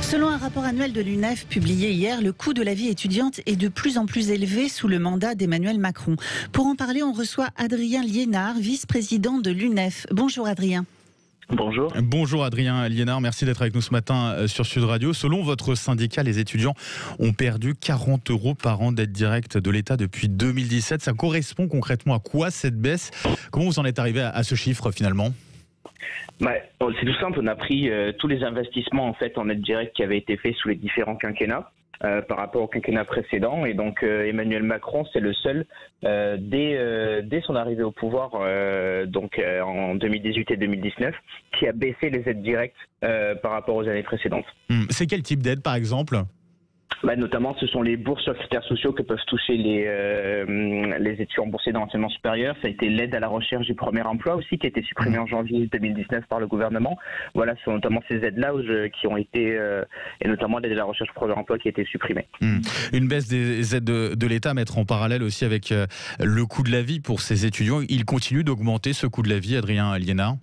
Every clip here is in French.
Selon un rapport annuel de l'UNEF publié hier, le coût de la vie étudiante est de plus en plus élevé sous le mandat d'Emmanuel Macron. Pour en parler, on reçoit Adrien Liénard, vice-président de l'UNEF. Bonjour Adrien. Bonjour. Bonjour Adrien Liénard, merci d'être avec nous ce matin sur Sud Radio. Selon votre syndicat, les étudiants ont perdu 40 € par an d'aide directe de l'État depuis 2017. Ça correspond concrètement à quoi cette baisse? Comment vous en êtes arrivé à ce chiffre finalement? C'est tout simple, on a pris tous les investissements en aide directe qui avaient été faits sous les différents quinquennats. Par rapport au quinquennat précédent, et donc Emmanuel Macron, c'est le seul dès son arrivée au pouvoir en 2018 et 2019 qui a baissé les aides directes par rapport aux années précédentes. C'est quel type d'aide par exemple? Notamment, ce sont les bourses sur critères sociaux que peuvent toucher les étudiants boursiers dans l'enseignement supérieur. Ça a été l'aide à la recherche du premier emploi aussi, qui a été supprimée en janvier 2019 par le gouvernement. Voilà, ce sont notamment ces aides-là qui ont été, et notamment l'aide à la recherche du premier emploi qui a été supprimée. Une baisse des aides de l'État à mettre en parallèle aussi avec le coût de la vie pour ces étudiants. Il continue d'augmenter ce coût de la vie, Adrien Liénard?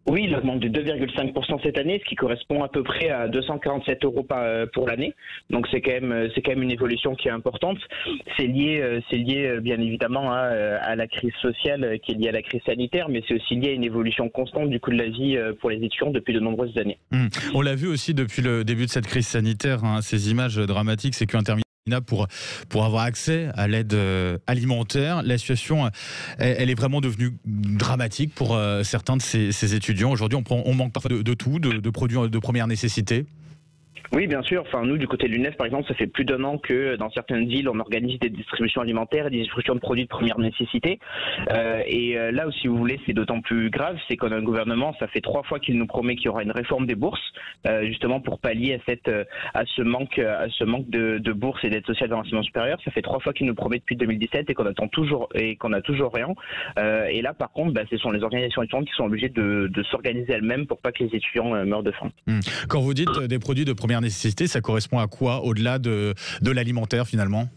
Oui, il augmente de 2,5% cette année, ce qui correspond à peu près à 247 € pour l'année. Donc c'est quand même une évolution qui est importante. C'est lié bien évidemment à la crise sociale qui est liée à la crise sanitaire, mais c'est aussi lié à une évolution constante du coût de la vie pour les étudiants depuis de nombreuses années. On l'a vu aussi depuis le début de cette crise sanitaire, ces images dramatiques, c'est qu'interminable pour avoir accès à l'aide alimentaire. La situation, elle est vraiment devenue dramatique pour certains de ces étudiants. Aujourd'hui, on manque parfois de tout, de produits de première nécessité. Oui, bien sûr. Nous, du côté de l'UNEF, par exemple, ça fait plus d'1 an que dans certaines villes, on organise des distributions alimentaires et des distributions de produits de première nécessité. Là où, si vous voulez, c'est d'autant plus grave, c'est qu'on a un gouvernement, ça fait 3 fois qu'il nous promet qu'il y aura une réforme des bourses, justement pour pallier à ce manque de bourses et d'aide sociale dans l'enseignement supérieur. Ça fait 3 fois qu'il nous promet depuis 2017 et qu'on attend toujours et qu'on n'a toujours rien. Et là, par contre, ce sont les organisations étudiantes qui sont obligées de s'organiser elles-mêmes pour pas que les étudiants meurent de faim. Quand vous dites des produits de première nécessité, ça correspond à quoi au-delà de l'alimentaire finalement?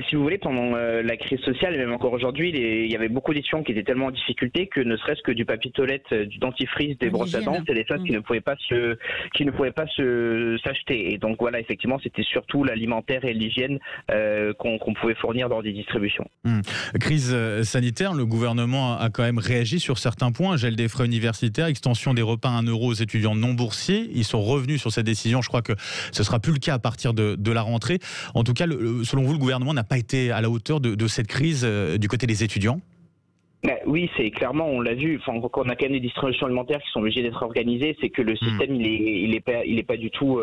Si vous voulez, pendant la crise sociale et même encore aujourd'hui, il y avait beaucoup d'étudiants qui étaient tellement en difficulté que ne serait-ce que du papier toilette, du dentifrice, des brosses à dents, c'est des choses qui ne pouvaient pas s'acheter. Et donc voilà, effectivement, c'était surtout l'alimentaire et l'hygiène qu'on pouvait fournir dans des distributions. Crise sanitaire, le gouvernement a quand même réagi sur certains points. Gel des frais universitaires, extension des repas à 1 € aux étudiants non boursiers. Ils sont revenus sur cette décision. Je crois que ce sera plus le cas à partir de la rentrée. En tout cas, selon vous, le gouvernement n'a pas été à la hauteur de cette crise du côté des étudiants? Oui, c'est clairement, on l'a vu. On a quand même des distributions alimentaires qui sont obligées d'être organisées. C'est que le système, il est pas du tout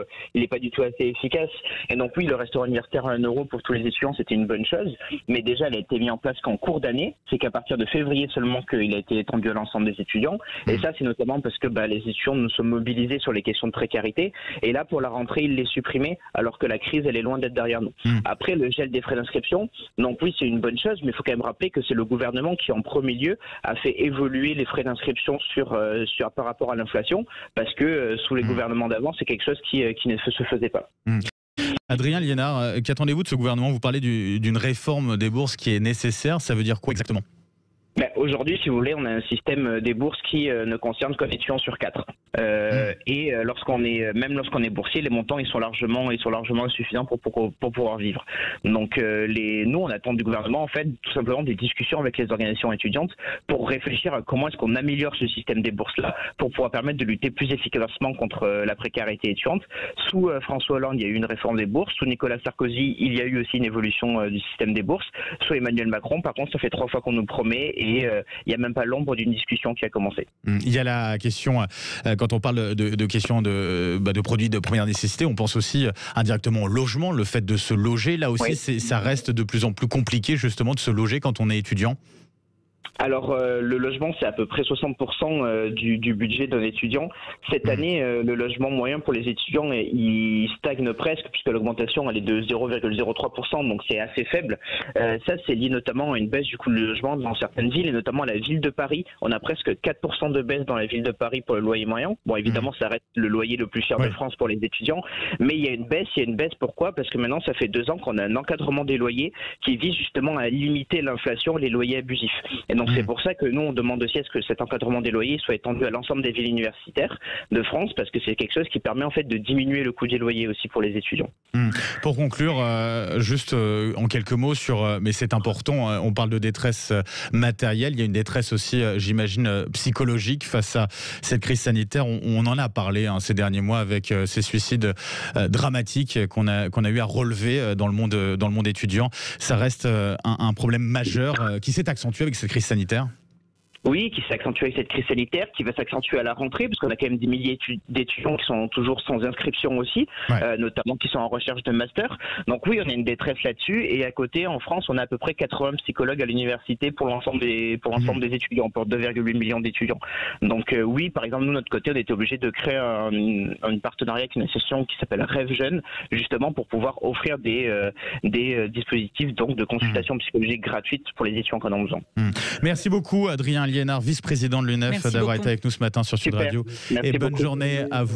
assez efficace. Et donc oui, le restaurant universitaire à 1 € pour tous les étudiants, c'était une bonne chose. Mais déjà, elle a été mise en place qu'en cours d'année. C'est qu'à partir de février seulement qu'il a été étendu à l'ensemble des étudiants. Et ça, c'est notamment parce que les étudiants nous sommes mobilisés sur les questions de précarité. Et là, pour la rentrée, il les supprimait, alors que la crise, elle est loin d'être derrière nous. Après, le gel des frais d'inscription. Donc oui, c'est une bonne chose, mais il faut quand même rappeler que c'est le gouvernement qui, en premier lieu, a fait évoluer les frais d'inscription par rapport à l'inflation, parce que sous les gouvernements d'avant, c'est quelque chose qui ne se faisait pas. Adrien Liénard, qu'attendez-vous de ce gouvernement? Vous parlez d'une réforme des bourses qui est nécessaire, ça veut dire quoi exactement? Aujourd'hui, si vous voulez, on a un système des bourses qui ne concerne qu'un étudiant sur 4. Et lorsqu'on est boursier, les montants ils sont largement suffisants pour pouvoir vivre. Donc nous, on attend du gouvernement tout simplement des discussions avec les organisations étudiantes pour réfléchir à comment est-ce qu'on améliore ce système des bourses là pour pouvoir permettre de lutter plus efficacement contre la précarité étudiante. Sous François Hollande, il y a eu une réforme des bourses. Sous Nicolas Sarkozy, il y a eu aussi une évolution du système des bourses. Sous Emmanuel Macron, par contre, ça fait 3 fois qu'on nous promet et il n'y a même pas l'ombre d'une discussion qui a commencé. Il y a la question, quand on parle de questions de produits de première nécessité, on pense aussi indirectement au logement, le fait de se loger. Là aussi, ça reste de plus en plus compliqué justement de se loger quand on est étudiant. Alors, le logement, c'est à peu près 60% du budget d'un étudiant. Cette année, le logement moyen pour les étudiants, il stagne presque, puisque l'augmentation, elle est de 0,03%, donc c'est assez faible. Ça, c'est lié notamment à une baisse du coût du logement dans certaines villes, et notamment à la ville de Paris. On a presque 4% de baisse dans la ville de Paris pour le loyer moyen. Bon, évidemment, ça reste le loyer le plus cher de France pour les étudiants, mais il y a une baisse. Pourquoi? Parce que maintenant, ça fait 2 ans qu'on a un encadrement des loyers qui vise justement à limiter l'inflation, les loyers abusifs. Et donc, donc c'est pour ça que nous, on demande aussi à ce que cet encadrement des loyers soit étendu à l'ensemble des villes universitaires de France, parce que c'est quelque chose qui permet en fait de diminuer le coût des loyers aussi pour les étudiants. Pour conclure, juste en quelques mots sur, mais c'est important, on parle de détresse matérielle, il y a une détresse aussi, j'imagine, psychologique face à cette crise sanitaire. On en a parlé ces derniers mois avec ces suicides dramatiques qu'on a eu à relever dans le monde étudiant. Ça reste un problème majeur qui s'est accentué avec cette crise sanitaire. Oui, qui s'est accentué avec cette crise sanitaire, qui va s'accentuer à la rentrée, parce qu'on a quand même des milliers d'étudiants qui sont toujours sans inscription aussi, notamment qui sont en recherche de master. Donc oui, on a une détresse là-dessus. Et à côté, en France, on a à peu près 80 psychologues à l'université pour l'ensemble des étudiants, pour 2,8 millions d'étudiants. Donc oui, par exemple, nous, de notre côté, on était obligé de créer un partenariat avec une association qui s'appelle Rêve Jeune, justement pour pouvoir offrir des dispositifs donc de consultation psychologique gratuite pour les étudiants qui en ont besoin. Merci beaucoup, Adrien Liénard, vice-président de l'UNEF, d'avoir été avec nous ce matin sur Sud Radio. Merci et bonne beaucoup. journée à vous.